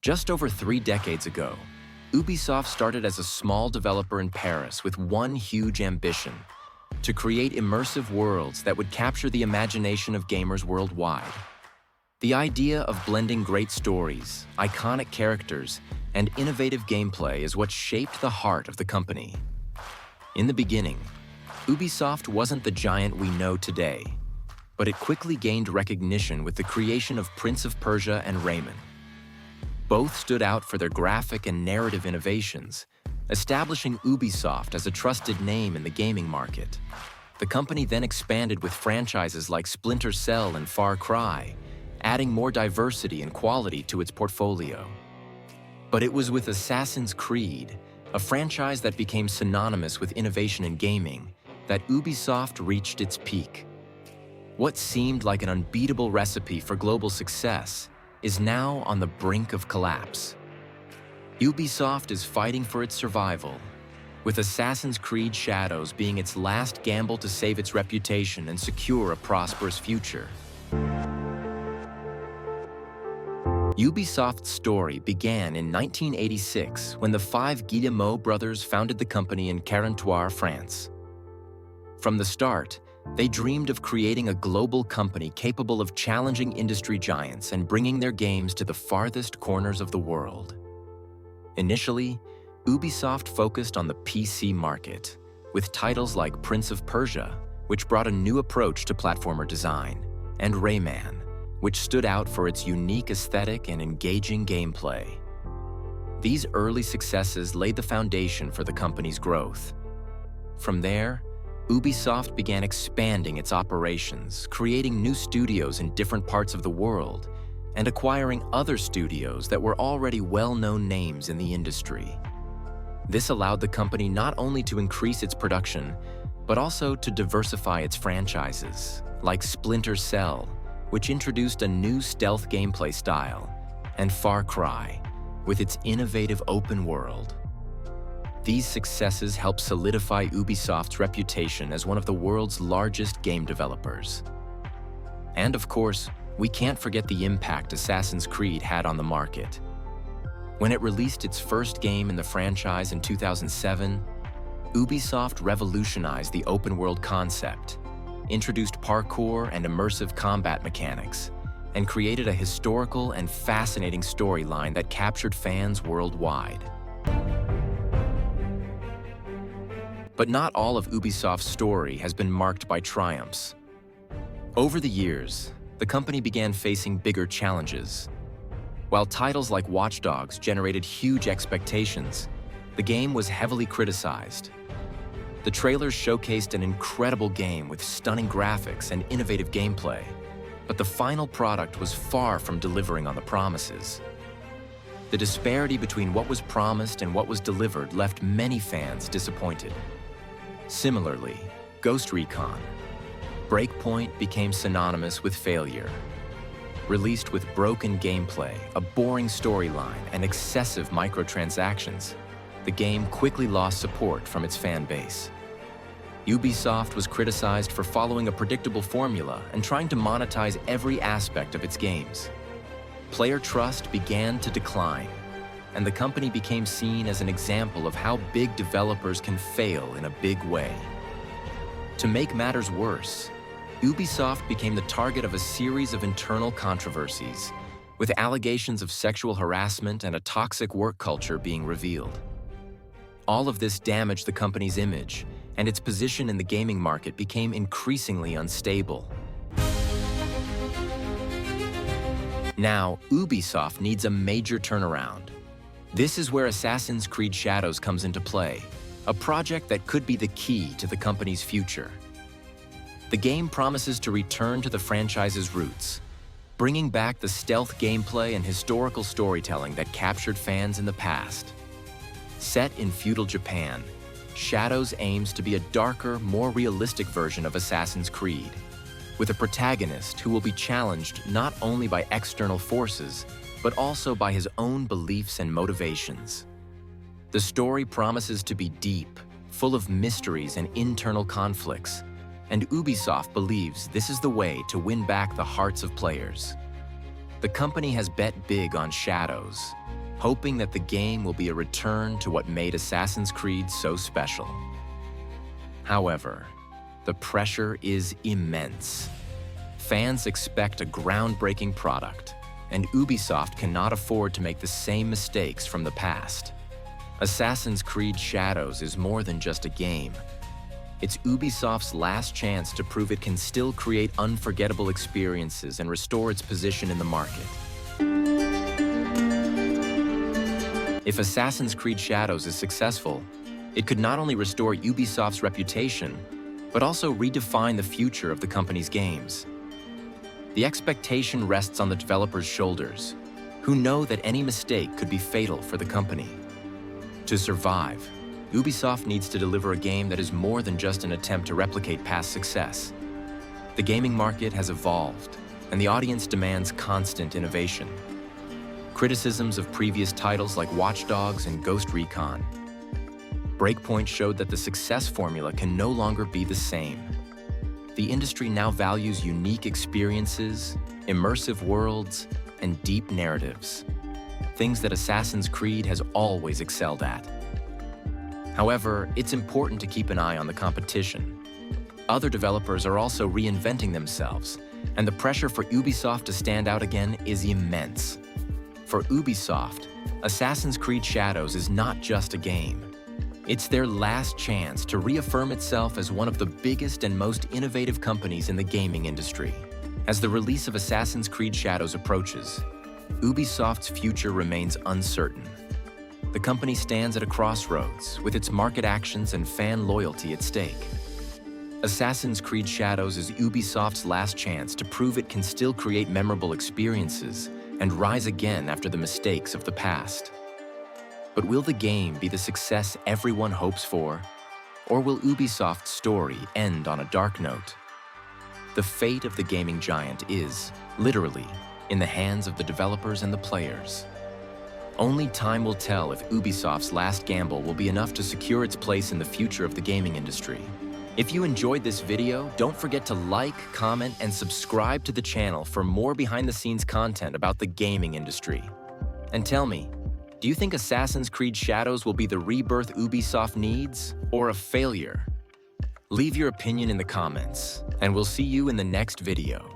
Just over 3 decades ago, Ubisoft started as a small developer in Paris with one huge ambition: to create immersive worlds that would capture the imagination of gamers worldwide. The idea of blending great stories, iconic characters, and innovative gameplay is what shaped the heart of the company. In the beginning, Ubisoft wasn't the giant we know today, but it quickly gained recognition with the creation of Prince of Persia and Rayman. Both stood out for their graphic and narrative innovations, establishing Ubisoft as a trusted name in the gaming market. The company then expanded with franchises like Splinter Cell and Far Cry, adding more diversity and quality to its portfolio. But it was with Assassin's Creed, a franchise that became synonymous with innovation in gaming, that Ubisoft reached its peak. What seemed like an unbeatable recipe for global success is now on the brink of collapse. Ubisoft is fighting for its survival, with Assassin's Creed Shadows being its last gamble to save its reputation and secure a prosperous future. Ubisoft's story began in 1986 when the 5 Guillemot brothers founded the company in Carentoire, France. From the start, they dreamed of creating a global company capable of challenging industry giants and bringing their games to the farthest corners of the world. Initially, Ubisoft focused on the PC market, with titles like Prince of Persia, which brought a new approach to platformer design, and Rayman, which stood out for its unique aesthetic and engaging gameplay. These early successes laid the foundation for the company's growth. From there, Ubisoft began expanding its operations, creating new studios in different parts of the world, and acquiring other studios that were already well-known names in the industry. This allowed the company not only to increase its production, but also to diversify its franchises, like Splinter Cell, which introduced a new stealth gameplay style, and Far Cry, with its innovative open world. These successes helped solidify Ubisoft's reputation as one of the world's largest game developers. And of course, we can't forget the impact Assassin's Creed had on the market. When it released its first game in the franchise in 2007, Ubisoft revolutionized the open-world concept, introduced parkour and immersive combat mechanics, and created a historical and fascinating storyline that captured fans worldwide. But not all of Ubisoft's story has been marked by triumphs. Over the years, the company began facing bigger challenges. While titles like Watch Dogs generated huge expectations, the game was heavily criticized. The trailers showcased an incredible game with stunning graphics and innovative gameplay, but the final product was far from delivering on the promises. The disparity between what was promised and what was delivered left many fans disappointed. Similarly, Ghost Recon Breakpoint became synonymous with failure. Released with broken gameplay, a boring storyline, and excessive microtransactions, the game quickly lost support from its fan base. Ubisoft was criticized for following a predictable formula and trying to monetize every aspect of its games. Player trust began to decline, and the company became seen as an example of how big developers can fail in a big way. To make matters worse, Ubisoft became the target of a series of internal controversies, with allegations of sexual harassment and a toxic work culture being revealed. All of this damaged the company's image, and its position in the gaming market became increasingly unstable. Now, Ubisoft needs a major turnaround. This is where Assassin's Creed Shadows comes into play, a project that could be the key to the company's future. The game promises to return to the franchise's roots, bringing back the stealth gameplay and historical storytelling that captured fans in the past. Set in feudal Japan, Shadows aims to be a darker, more realistic version of Assassin's Creed, with a protagonist who will be challenged not only by external forces, but also by his own beliefs and motivations. The story promises to be deep, full of mysteries and internal conflicts, and Ubisoft believes this is the way to win back the hearts of players. The company has bet big on Shadows, hoping that the game will be a return to what made Assassin's Creed so special. However, the pressure is immense. Fans expect a groundbreaking product, and Ubisoft cannot afford to make the same mistakes from the past. Assassin's Creed Shadows is more than just a game. It's Ubisoft's last chance to prove it can still create unforgettable experiences and restore its position in the market. If Assassin's Creed Shadows is successful, it could not only restore Ubisoft's reputation, but also redefine the future of the company's games. The expectation rests on the developers' shoulders, who know that any mistake could be fatal for the company. To survive, Ubisoft needs to deliver a game that is more than just an attempt to replicate past success. The gaming market has evolved, and the audience demands constant innovation. Criticisms of previous titles like Watch Dogs and Ghost Recon Breakpoint showed that the success formula can no longer be the same. The industry now values unique experiences, immersive worlds, and deep narratives, things that Assassin's Creed has always excelled at. However, it's important to keep an eye on the competition. Other developers are also reinventing themselves, and the pressure for Ubisoft to stand out again is immense. For Ubisoft, Assassin's Creed Shadows is not just a game. It's their last chance to reaffirm itself as one of the biggest and most innovative companies in the gaming industry. As the release of Assassin's Creed Shadows approaches, Ubisoft's future remains uncertain. The company stands at a crossroads, with its market actions and fan loyalty at stake. Assassin's Creed Shadows is Ubisoft's last chance to prove it can still create memorable experiences and rise again after the mistakes of the past. But will the game be the success everyone hopes for? Or will Ubisoft's story end on a dark note? The fate of the gaming giant is, literally, in the hands of the developers and the players. Only time will tell if Ubisoft's last gamble will be enough to secure its place in the future of the gaming industry. If you enjoyed this video, don't forget to like, comment, and subscribe to the channel for more behind-the-scenes content about the gaming industry. And tell me, do you think Assassin's Creed Shadows will be the rebirth Ubisoft needs, or a failure? Leave your opinion in the comments, and we'll see you in the next video.